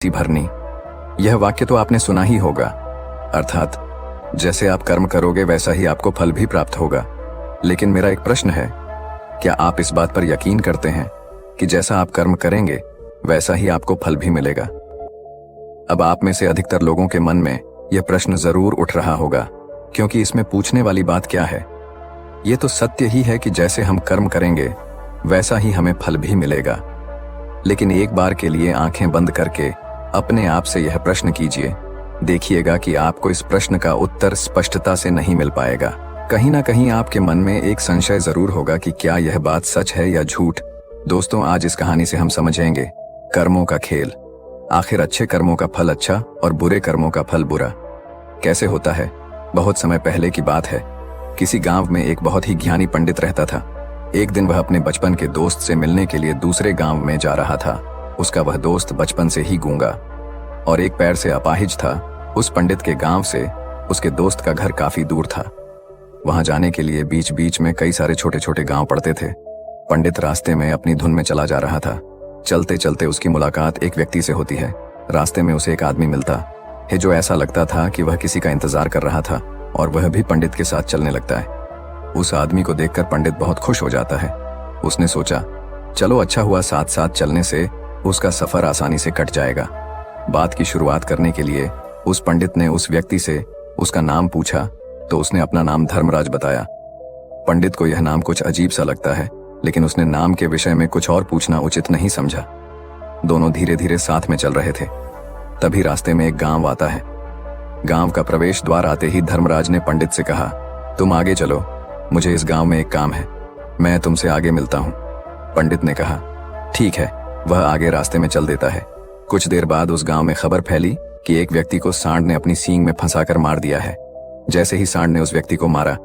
सी भरनी। यह वाक्य तो आपने सुना ही होगा, अर्थात जैसे आप कर्म करोगे वैसा ही आपको फल भी प्राप्त होगा। लेकिन मेरा एक प्रश्न है, क्या आप इस बात पर यकीन करते हैं कि जैसा आप कर्म करेंगे वैसा ही आपको फल भी मिलेगा? अब आप में से अधिकतर लोगों के मन में यह प्रश्न जरूर उठ रहा होगा, क्योंकि इसमें पूछने वाली बात क्या है? यह तो सत्य ही है कि जैसे हम कर्म करेंगे वैसा ही हमें फल भी मिलेगा। लेकिन एक बार के लिए आंखें बंद करके अपने आप से यह प्रश्न कीजिए, देखिएगा कि आपको इस प्रश्न का उत्तर स्पष्टता से नहीं मिल पाएगा। कहीं ना कहीं आपके मन में एक संशय जरूर होगा कि क्या यह बात सच है या झूठ। दोस्तों, आज इस कहानी से हम समझेंगे कर्मों का खेल। आखिर अच्छे कर्मों का फल अच्छा और बुरे कर्मों का फल बुरा कैसे होता है? बहुत समय पहले की बात है। किसी गांव में एक बहुत ही ज्ञानी पंडित रहता था। एक दिन वह अपने बचपन के दोस्त से मिलने के लिए दूसरे गांव में जा रहा था। उसका वह दोस्त बचपन से ही गूंगा और एक पैर से अपाहिज था। उस पंडित के गांव से उसके दोस्त का घर काफी दूर था। वहां जाने के लिए बीच बीच में कई सारे छोटे छोटे गांव पड़ते थे। पंडित रास्ते में अपनी धुन में चला जा रहा था। चलते चलते उसकी मुलाकात एक व्यक्ति से होती है। रास्ते में उसे एक आदमी मिलता है जो ऐसा लगता था कि वह किसी का इंतजार कर रहा था और वह भी पंडित के साथ चलने लगता है। उस आदमी को देखकर पंडित बहुत खुश हो जाता है। उसने सोचा, चलो अच्छा हुआ, साथ साथ चलने से उसका सफर आसानी से कट जाएगा। बात की शुरुआत करने के लिए उस पंडित ने उस व्यक्ति से उसका नाम पूछा तो उसने अपना नाम धर्मराज बताया। पंडित को यह नाम कुछ अजीब सा लगता है, लेकिन उसने नाम के विषय में कुछ और पूछना उचित नहीं समझा। दोनों धीरे धीरे साथ में चल रहे थे। तभी रास्ते में एक गांव आता है। गांव का प्रवेश द्वार आते ही धर्मराज ने पंडित से कहा, तुम आगे चलो, मुझे इस गांव में एक काम है, मैं तुमसे आगे मिलता हूं। पंडित ने कहा, ठीक है। वह आगे रास्ते में चल देता है। कुछ देर बाद उस गांव में खबर फैली कि एक व्यक्ति को सांड ने अपनी सींग में फंसाकर मार दिया है। जैसे ही सांड ने उस व्यक्ति को मारा,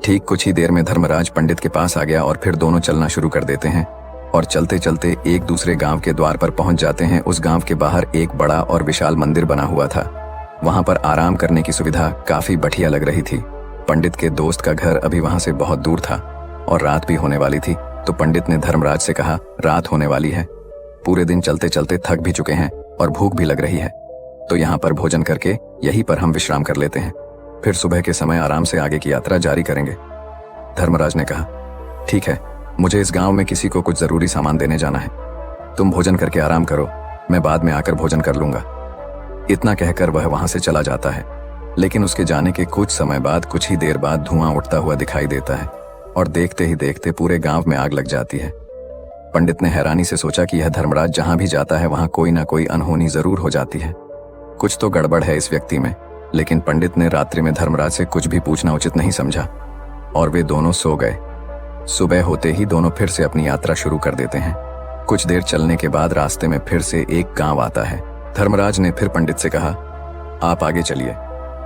ठीक कुछ ही देर में धर्मराज पंडित के पास आ गया और फिर दोनों चलना शुरू कर देते हैं और चलते चलते एक दूसरे गांव के द्वार पर पहुंच जाते हैं। उस गांव के बाहर एक बड़ा और विशाल मंदिर बना हुआ था। वहां पर आराम करने की सुविधा काफी बढ़िया लग रही थी। पंडित के दोस्त का घर अभी वहां से बहुत दूर था और रात भी होने वाली थी। तो पंडित ने धर्मराज से कहा, रात होने वाली है, पूरे दिन चलते चलते थक भी चुके हैं और भूख भी लग रही है, तो यहाँ पर भोजन करके यहीं पर हम विश्राम कर लेते हैं, फिर सुबह के समय आराम से आगे की यात्रा जारी करेंगे। धर्मराज ने कहा, ठीक है, मुझे इस गांव में किसी को कुछ जरूरी सामान देने जाना है, तुम भोजन करके आराम करो, मैं बाद में आकर भोजन कर लूंगा। इतना कहकर वह वहां से चला जाता है। लेकिन उसके जाने के कुछ समय बाद, कुछ ही देर बाद धुआं उठता हुआ दिखाई देता है और देखते ही देखते पूरे गांव में आग लग जाती है। पंडित ने हैरानी से सोचा कि यह धर्मराज जहां भी जाता है वहां कोई ना कोई अनहोनी जरूर हो जाती है, कुछ तो गड़बड़ है इस व्यक्ति में। लेकिन पंडित ने रात्रि में धर्मराज से कुछ भी पूछना उचित नहीं समझा और वे दोनों सो गए। सुबह होते ही दोनों फिर से अपनी यात्रा शुरू कर देते हैं। कुछ देर चलने के बाद रास्ते में फिर से एक गांव आता है। धर्मराज ने फिर पंडित से कहा, आप आगे चलिए,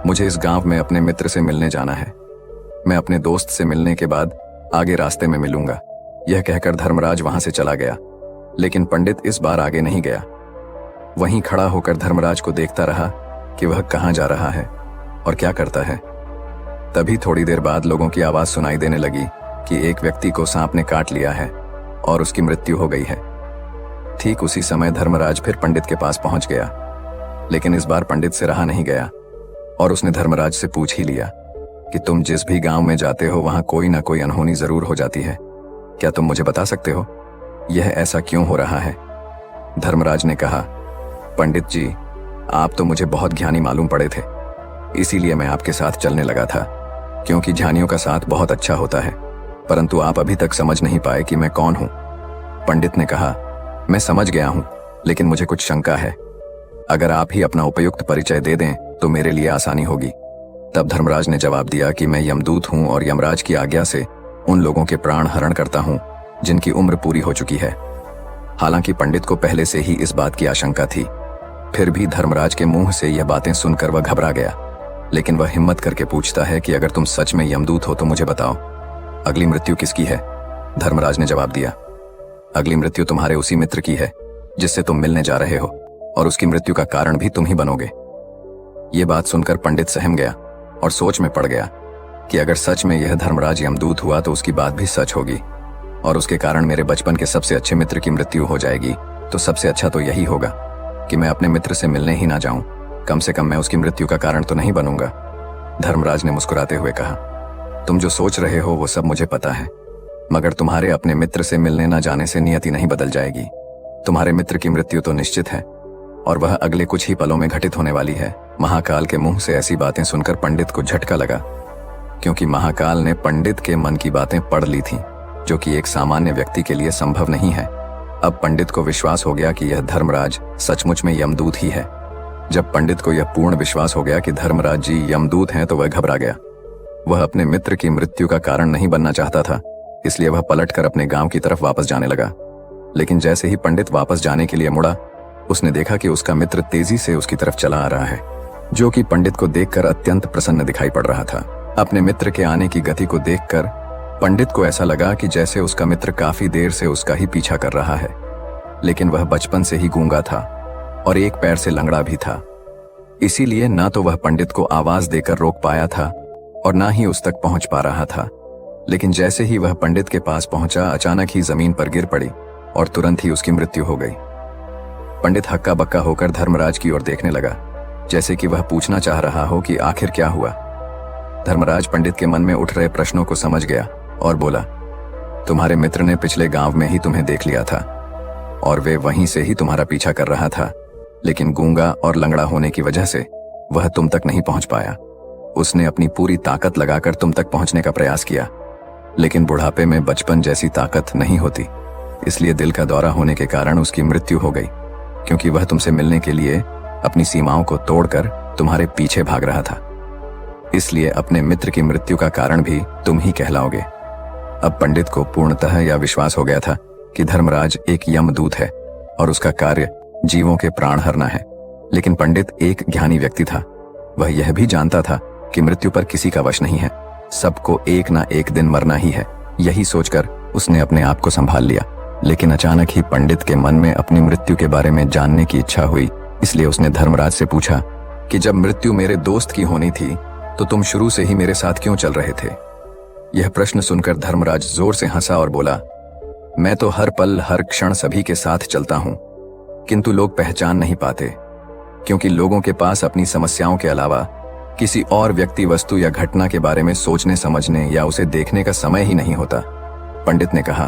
मुझे इस गांव में अपने मित्र से मिलने जाना है, मैं अपने दोस्त से मिलने के बाद आगे रास्ते में मिलूंगा। यह कहकर धर्मराज वहां से चला गया। लेकिन पंडित इस बार आगे नहीं गया। वहीं खड़ा होकर धर्मराज को देखता रहा कि वह कहां जा रहा है और क्या करता है। तभी थोड़ी देर बाद लोगों की आवाज सुनाई देने लगी कि एक व्यक्ति को सांप ने काट लिया है और उसकी मृत्यु हो गई है। ठीक उसी समय धर्मराज फिर पंडित के पास पहुंच गया। लेकिन इस बार पंडित से रहा नहीं गया और उसने धर्मराज से पूछ ही लिया कि तुम जिस भी गांव में जाते हो वहां कोई ना कोई अनहोनी जरूर हो जाती है, क्या तुम मुझे बता सकते हो यह ऐसा क्यों हो रहा है? धर्मराज ने कहा, पंडित जी, आप तो मुझे बहुत ज्ञानी मालूम पड़े थे, इसीलिए मैं आपके साथ चलने लगा था, क्योंकि ज्ञानियों का साथ बहुत अच्छा होता है, परंतु आप अभी तक समझ नहीं पाए कि मैं कौन हूं। पंडित ने कहा, मैं समझ गया हूं, लेकिन मुझे कुछ शंका है, अगर आप ही अपना उपयुक्त परिचय दे दें तो मेरे लिए आसानी होगी। तब धर्मराज ने जवाब दिया कि मैं यमदूत हूं और यमराज की आज्ञा से उन लोगों के प्राण हरण करता हूं जिनकी उम्र पूरी हो चुकी है। हालांकि पंडित को पहले से ही इस बात की आशंका थी, फिर भी धर्मराज के मुंह से यह बातें सुनकर वह घबरा गया। लेकिन वह हिम्मत करके पूछता है कि अगर तुम सच में यमदूत हो तो मुझे बताओ, अगली मृत्यु किसकी है? धर्मराज ने जवाब दिया, अगली मृत्यु तुम्हारे उसी मित्र की है जिससे तुम मिलने जा रहे हो, और उसकी मृत्यु का कारण भी तुम ही बनोगे। ये बात सुनकर पंडित सहम गया और सोच में पड़ गया कि अगर सच में यह धर्मराज यमदूत हुआ तो उसकी बात भी सच होगी और उसके कारण मेरे बचपन के सबसे अच्छे मित्र की मृत्यु हो जाएगी, तो सबसे अच्छा तो यही होगा। कि मैं अपने मित्र से मिलने ही ना जाऊं, कम से कम मैं उसकी मृत्यु का कारण तो नहीं बनूंगा। धर्मराज ने मुस्कुराते हुए कहा, तुम जो सोच रहे हो वो सब मुझे पता है, मगर तुम्हारे अपने मित्र से मिलने न जाने से नियति नहीं बदल जाएगी। तुम्हारे मित्र की मृत्यु तो निश्चित है और वह अगले कुछ ही पलों में घटित होने वाली है। महाकाल के मुंह से ऐसी बातें सुनकर पंडित को झटका लगा, क्योंकि महाकाल ने पंडित के मन की बातें पढ़ ली थीं, जो कि एक सामान्य व्यक्ति के लिए संभव नहीं है। अब पंडित को विश्वास हो गया कि यह धर्मराज सचमुच में यमदूत ही है। जब पंडित को यह पूर्ण विश्वास हो गया कि धर्मराज जी यमदूत हैं तो वह घबरा गया। वह अपने मित्र की मृत्यु का कारण नहीं बनना चाहता था, इसलिए वह पलटकर अपने गांव की तरफ वापस जाने लगा। लेकिन जैसे ही पंडित वापस जाने के लिए मुड़ा, उसने देखा कि उसका मित्र तेजी से उसकी तरफ चला आ रहा है, जो कि पंडित को देखकर अत्यंत प्रसन्न दिखाई पड़ रहा था। अपने मित्र के आने की गति को देखकर पंडित को ऐसा लगा कि जैसे उसका मित्र काफी देर से उसका ही पीछा कर रहा है, लेकिन वह बचपन से ही गूंगा था और एक पैर से लंगड़ा भी था। इसीलिए ना तो वह पंडित को आवाज देकर रोक पाया था और ना ही उस तक पहुंच पा रहा था। लेकिन जैसे ही वह पंडित के पास पहुंचा, अचानक ही जमीन पर गिर पड़ी और तुरंत ही उसकी मृत्यु हो गई। पंडित हक्का बक्का होकर धर्मराज की ओर देखने लगा, जैसे कि वह पूछना चाह रहा हो कि आखिर क्या हुआ। धर्मराज पंडित के मन में उठ रहे प्रश्नों को समझ गया और बोला, तुम्हारे मित्र ने पिछले गांव में ही तुम्हें देख लिया था और वे वहीं से ही तुम्हारा पीछा कर रहा था, लेकिन गूंगा और लंगड़ा होने की वजह से वह तुम तक नहीं पहुंच पाया। उसने अपनी पूरी ताकत लगाकर तुम तक पहुंचने का प्रयास किया, लेकिन बुढ़ापे में बचपन जैसी ताकत नहीं होती, इसलिए दिल का दौरा होने के कारण उसकी मृत्यु हो गई, क्योंकि वह तुमसे मिलने के लिए अपनी सीमाओं को तोड़कर तुम्हारे पीछे भाग रहा था। इसलिए अपने मित्र की मृत्यु का कारण भी तुम ही कहलाओगे। अब पंडित को पूर्णतः यह विश्वास हो गया था कि धर्मराज एक यमदूत है और उसका कार्य जीवों के प्राण हरना है। लेकिन पंडित एक ज्ञानी व्यक्ति था। वह यह भी जानता था कि मृत्यु पर किसी का वश नहीं है, सबको एक ना एक दिन मरना ही है। यही सोचकर उसने अपने आप को संभाल लिया। लेकिन अचानक ही पंडित के मन में अपनी मृत्यु के बारे में जानने की इच्छा हुई, इसलिए उसने धर्मराज से पूछा कि जब मृत्यु मेरे दोस्त की होनी थी तो तुम शुरू से ही मेरे साथ क्यों चल रहे थे। यह प्रश्न सुनकर धर्मराज जोर से हंसा और बोला, मैं तो हर पल हर क्षण सभी के साथ चलता हूं, किंतु लोग पहचान नहीं पाते, क्योंकि लोगों के पास अपनी समस्याओं के अलावा किसी और व्यक्ति, वस्तु या घटना के बारे में सोचने समझने या उसे देखने का समय ही नहीं होता। पंडित ने कहा,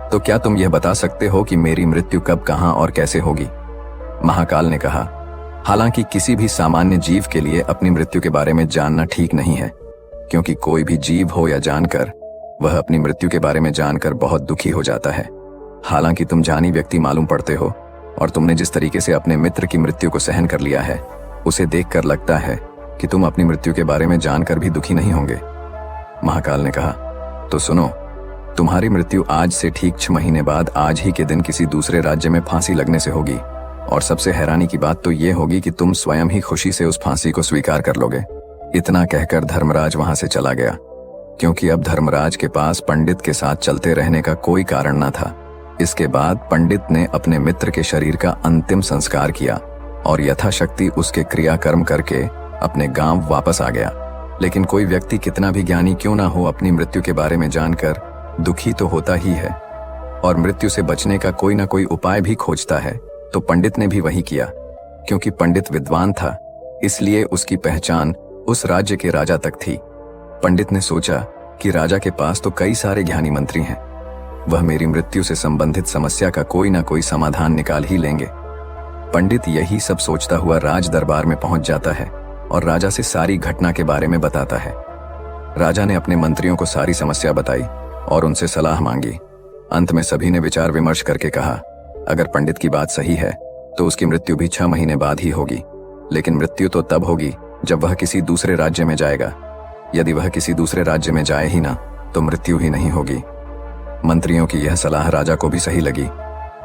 तो क्या तुम यह बता सकते हो कि मेरी मृत्यु कब, कहां और कैसे होगी। महाकाल ने कहा, हालांकि किसी भी सामान्य जीव के लिए अपनी मृत्यु के बारे में जानना ठीक नहीं है, क्योंकि कोई भी जीव हो या जानकर, वह अपनी मृत्यु के बारे में जानकर बहुत दुखी हो जाता है। हालांकि तुम जानी व्यक्ति मालूम पड़ते हो और तुमने जिस तरीके से अपने मित्र की मृत्यु को सहन कर लिया है, उसे देखकर लगता है कि तुम अपनी मृत्यु के बारे में जानकर भी दुखी नहीं होंगे। महाकाल ने कहा, तो सुनो, तुम्हारी मृत्यु आज से ठीक 6 महीने बाद आज ही के दिन किसी दूसरे राज्य में फांसी लगने से होगी, और सबसे हैरानी की बात तो ये होगी कि तुम स्वयं ही खुशी से उस फांसी को स्वीकार कर लोगे। इतना कहकर धर्मराज वहां से चला गया, क्योंकि अब धर्मराज के पास पंडित के साथ चलते रहने का कोई कारण न था। इसके बाद पंडित ने अपने मित्र के शरीर का अंतिम संस्कार किया और यथाशक्ति उसके क्रियाकर्म करके अपने गांव वापस आ गया। लेकिन कोई व्यक्ति कितना भी ज्ञानी क्यों ना हो, अपनी मृत्यु के बारे में जानकर दुखी तो होता ही है और मृत्यु से बचने का कोई ना कोई उपाय भी खोजता है। तो पंडित ने भी वही किया। क्योंकि पंडित विद्वान था, इसलिए उसकी पहचान उस राज्य के राजा तक थी। पंडित ने सोचा कि राजा के पास तो कई सारे ज्ञानी मंत्री हैं, वह मेरी मृत्यु से संबंधित समस्या का कोई ना कोई समाधान निकाल ही लेंगे। पंडित यही सब सोचता हुआ राज दरबार में पहुंच जाता है और राजा से सारी घटना के बारे में बताता है। राजा ने अपने मंत्रियों को सारी समस्या बताई और उनसे सलाह मांगी। अंत में सभी ने विचार विमर्श करके कहा, अगर पंडित की बात सही है तो उसकी मृत्यु भी 6 महीने बाद ही होगी, लेकिन मृत्यु तो तब होगी जब वह किसी दूसरे राज्य में जाएगा। यदि वह किसी दूसरे राज्य में जाए ही ना तो मृत्यु ही नहीं होगी। मंत्रियों की यह सलाह राजा को भी सही लगी।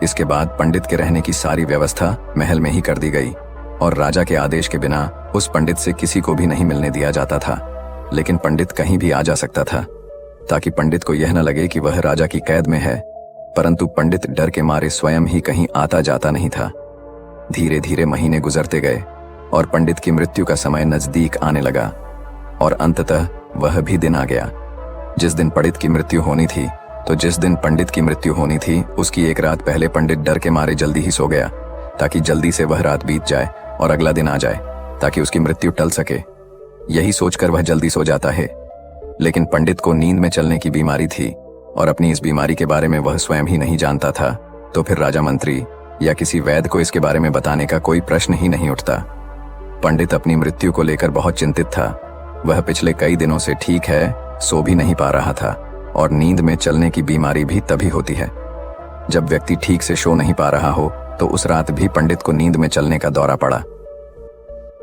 इसके बाद पंडित के रहने की सारी व्यवस्था महल में ही कर दी गई और राजा के आदेश के बिना उस पंडित से किसी को भी नहीं मिलने दिया जाता था। लेकिन पंडित कहीं भी आ जा सकता था, ताकि पंडित को यह न लगे कि वह राजा की कैद में है। परंतु पंडित डर के मारे स्वयं ही कहीं आता जाता नहीं था। धीरे धीरे महीने गुजरते गए और पंडित की मृत्यु का समय नजदीक आने लगा और अंततः वह भी दिन आ गया जिस दिन पंडित की मृत्यु होनी थी। तो जिस दिन पंडित की मृत्यु होनी थी उसकी एक रात पहले पंडित डर के मारे जल्दी ही सो गया, ताकि जल्दी से वह रात बीत जाए और अगला दिन आ जाए, ताकि उसकी मृत्यु टल सके। यही सोचकर वह जल्दी सो जाता है। लेकिन पंडित को नींद में चलने की बीमारी थी और अपनी इस बीमारी के बारे में वह स्वयं ही नहीं जानता था, तो फिर राजा मंत्री या किसी वैद्य को इसके बारे में बताने का कोई प्रश्न ही नहीं उठता। पंडित अपनी मृत्यु को लेकर बहुत चिंतित था। वह पिछले कई दिनों से ठीक है, सो भी नहीं पा रहा था, और नींद में चलने की बीमारी भी तभी होती है जब व्यक्ति ठीक से सो नहीं पा रहा हो। तो उस रात भी पंडित को नींद में चलने का दौरा पड़ा।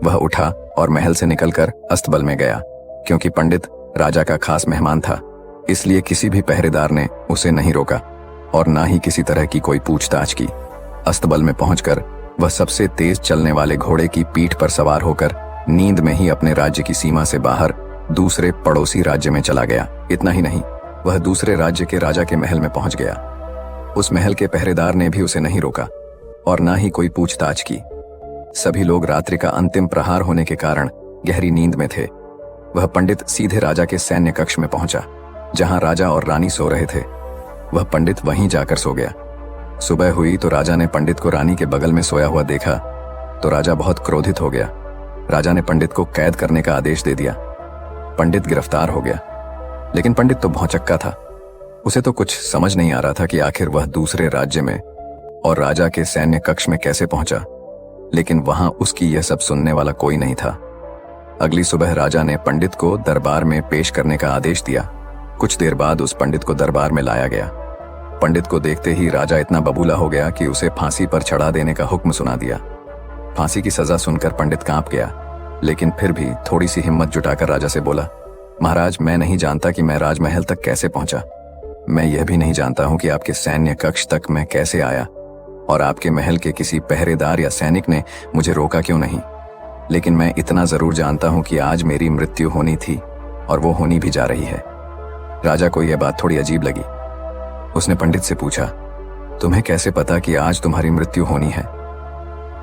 वह उठा और महल से निकलकर अस्तबल में गया। क्योंकि पंडित राजा का खास मेहमान था, इसलिए किसी भी पहरेदार ने उसे नहीं रोका और ना ही किसी तरह की कोई पूछताछ की। अस्तबल में पहुंचकर वह सबसे तेज चलने वाले घोड़े की पीठ पर सवार होकर नींद में ही अपने राज्य की सीमा से बाहर दूसरे पड़ोसी राज्य में चला गया। इतना ही नहीं, वह दूसरे राज्य के राजा के महल में पहुंच गया। उस महल के पहरेदार ने भी उसे नहीं रोका और ना ही कोई पूछताछ की। सभी लोग रात्रि का अंतिम प्रहार होने के कारण गहरी नींद में थे। वह पंडित सीधे राजा के सैन्य कक्ष में पहुंचा, जहां राजा और रानी सो रहे थे। वह पंडित वहीं जाकर सो गया। सुबह हुई तो राजा ने पंडित को रानी के बगल में सोया हुआ देखा तो राजा बहुत क्रोधित हो गया। राजा ने पंडित को कैद करने का आदेश दे दिया। पंडित गिरफ्तार हो गया। लेकिन पंडित तो भौंचक्का था। उसे तो कुछ समझ नहीं आ रहा था कि आखिर वह दूसरे राज्य में और राजा के सैन्य कक्ष में कैसे पहुंचा। लेकिन वहां उसकी यह सब सुनने वाला कोई नहीं था। अगली सुबह राजा ने पंडित को दरबार में पेश करने का आदेश दिया। कुछ देर बाद उस पंडित को दरबार में लाया गया। पंडित को देखते ही राजा इतना बबूला हो गया कि उसे फांसी पर चढ़ा देने का हुक्म सुना दिया। फांसी की सजा सुनकर पंडित कांप गया, लेकिन फिर भी थोड़ी सी हिम्मत जुटाकर राजा से बोला, महाराज, मैं नहीं जानता कि मैं राजमहल तक कैसे पहुंचा। मैं यह भी नहीं जानता हूं कि आपके सैन्य कक्ष तक मैं कैसे आया और आपके महल के किसी पहरेदार या सैनिक ने मुझे रोका क्यों नहीं। लेकिन मैं इतना जरूर जानता हूं कि आज मेरी मृत्यु होनी थी और वो होनी भी जा रही है। राजा को यह बात थोड़ी अजीब लगी। उसने पंडित से पूछा, तुम्हें कैसे पता कि आज तुम्हारी मृत्यु होनी है?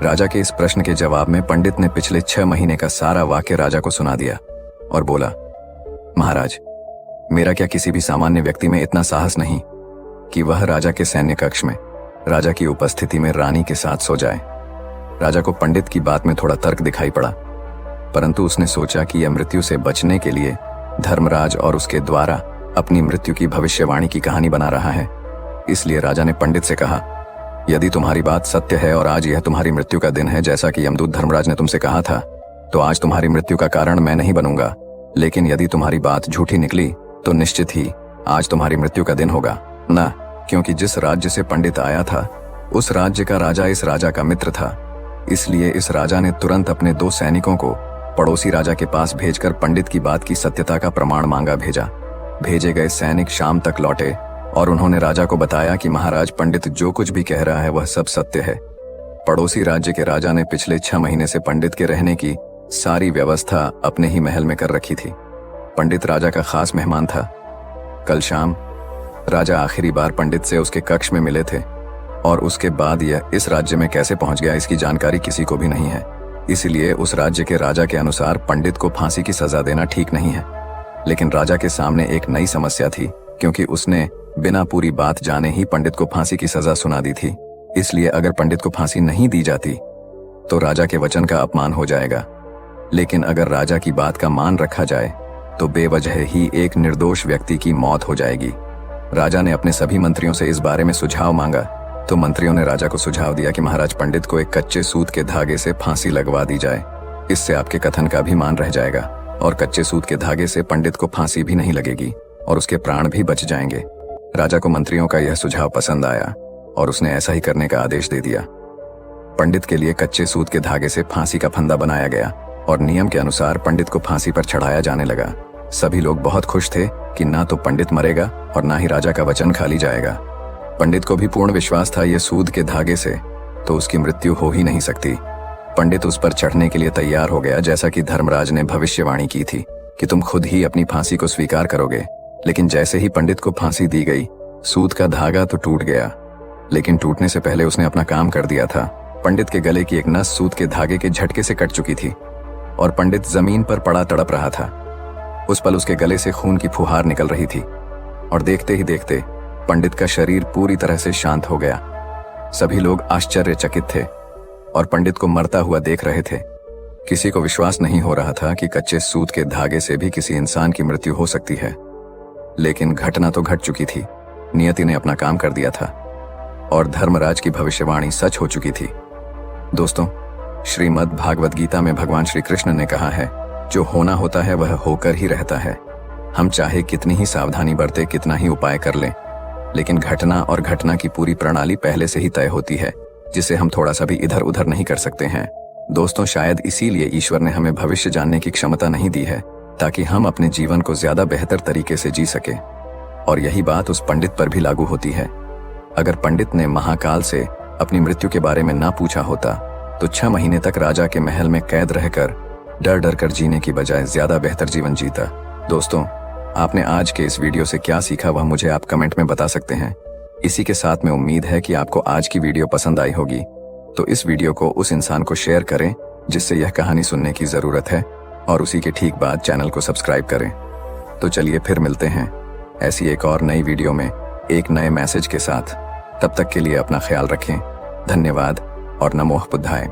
राजा के इस प्रश्न के जवाब में पंडित ने पिछले 6 महीने का सारा वाक्य राजा को सुना दिया और बोला, महाराज, मेरा क्या किसी भी सामान्य व्यक्ति में इतना साहस नहीं कि वह राजा के सैन्य कक्ष में राजा की उपस्थिति में रानी के साथ सो जाए। राजा को पंडित की बात में थोड़ा तर्क दिखाई पड़ा, परंतु उसने सोचा कि यह मृत्यु से बचने के लिए धर्मराज और उसके द्वारा अपनी मृत्यु की भविष्यवाणी की कहानी बना रहा है। इसलिए राजा ने पंडित से कहा, यदि तुम्हारी बात सत्य है और आज यह तुम्हारी मृत्यु का दिन है जैसा कि यमदूत धर्मराज ने तुमसे कहा था, तो आज तुम्हारी मृत्यु का कारण मैं नहीं बनूंगा। लेकिन यदि तुम्हारी बात झूठी निकली तो निश्चित ही आज तुम्हारी मृत्यु का दिन होगा ना, क्योंकि जिस राज्य से पंडित आया था उस राज्य का राजा इस राजा का मित्र था। इसलिए इस राजा ने तुरंत अपने 2 सैनिकों को पड़ोसी राजा के पास भेजकर पंडित की बात की सत्यता का प्रमाण मांगा भेजा। भेजे गए सैनिक शाम तक लौटे और उन्होंने राजा को बताया कि महाराज, पंडित जो कुछ भी कह रहा है वह सब सत्य है। पड़ोसी राज्य के राजा ने पिछले 6 महीने से पंडित के रहने की सारी व्यवस्था अपने ही महल में कर रखी थी। पंडित राजा का खास मेहमान था। कल शाम राजा आखिरी बार पंडित से उसके कक्ष में मिले थे और उसके बाद यह इस राज्य में कैसे पहुंच गया इसकी जानकारी किसी को भी नहीं है। इसलिए उस राज्य के राजा के अनुसार पंडित को फांसी की सजा देना ठीक नहीं है। लेकिन राजा के सामने एक नई समस्या थी, क्योंकि उसने बिना पूरी बात जाने ही पंडित को फांसी की सजा सुना दी थी। इसलिए अगर पंडित को फांसी नहीं दी जाती तो राजा के वचन का अपमान हो जाएगा। लेकिन अगर राजा की बात का मान रखा जाए तो बेवजह ही एक निर्दोष व्यक्ति की मौत हो जाएगी। राजा ने अपने सभी मंत्रियों से इस बारे में सुझाव मांगा तो मंत्रियों ने राजा को सुझाव दिया कि महाराज, पंडित को एक कच्चे सूत के धागे से फांसी लगवा दी जाए। इससे आपके कथन का भी मान रह जाएगा और कच्चे सूत के धागे से पंडित को फांसी भी नहीं लगेगी और उसके प्राण भी बच जाएंगे। राजा को मंत्रियों का यह सुझाव पसंद आया और उसने ऐसा ही करने का आदेश दे दिया। पंडित के लिए कच्चे सूत के धागे से फांसी का फंदा बनाया गया और नियम के अनुसार पंडित को फांसी पर चढ़ाया जाने लगा। सभी लोग बहुत खुश थे कि ना तो पंडित मरेगा और ना ही राजा का वचन खाली जाएगा। पंडित को भी पूर्ण विश्वास था ये सूद के धागे से तो उसकी मृत्यु हो ही नहीं सकती। पंडित उस पर चढ़ने के लिए तैयार हो गया, जैसा कि धर्मराज ने भविष्यवाणी की थी कि तुम खुद ही अपनी फांसी को स्वीकार करोगे। लेकिन जैसे ही पंडित को फांसी दी गई, सूद का धागा तो टूट गया, लेकिन टूटने से पहले उसने अपना काम कर दिया था। पंडित के गले की एक नस सूद के धागे के झटके से कट चुकी थी और पंडित जमीन पर पड़ा तड़प रहा था। उस पल उसके गले से खून की फुहार निकल रही थी और देखते ही देखते पंडित का शरीर पूरी तरह से शांत हो गया। सभी लोग आश्चर्यचकित थे और पंडित को मरता हुआ देख रहे थे। किसी को विश्वास नहीं हो रहा था कि कच्चे सूत के धागे से भी किसी इंसान की मृत्यु हो सकती है। लेकिन घटना तो घट चुकी थी। नियति ने अपना काम कर दिया था और धर्मराज की भविष्यवाणी सच हो चुकी थी। दोस्तों, श्रीमद् भागवत गीता में भगवान श्री कृष्ण ने कहा है, जो होना होता है वह होकर ही रहता है। हम चाहे कितनी ही सावधानी बरते, कितना ही उपाय कर लें, लेकिन घटना और घटना की पूरी प्रणाली पहले से ही तय होती है, जिसे हम थोड़ा सा भी इधर उधर नहीं कर सकते हैं। दोस्तों, शायद इसीलिए ईश्वर ने हमें भविष्य जानने की क्षमता नहीं दी है, ताकि हम अपने जीवन को ज्यादा बेहतर तरीके से जी सके। और यही बात उस पंडित पर भी लागू होती है। अगर पंडित ने महाकाल से अपनी मृत्यु के बारे में ना पूछा होता तो 6 महीने तक राजा के महल में कैद रहकर डर डर कर जीने की बजाय ज्यादा बेहतर जीवन जीता। दोस्तों, आपने आज के इस वीडियो से क्या सीखा वह मुझे आप कमेंट में बता सकते हैं। इसी के साथ में उम्मीद है कि आपको आज की वीडियो पसंद आई होगी, तो इस वीडियो को उस इंसान को शेयर करें जिससे यह कहानी सुनने की जरूरत है, और उसी के ठीक बाद चैनल को सब्सक्राइब करें। तो चलिए फिर मिलते हैं ऐसी एक और नई वीडियो में एक नए मैसेज के साथ। तब तक के लिए अपना ख्याल रखें। धन्यवाद और नमो बुद्धाय।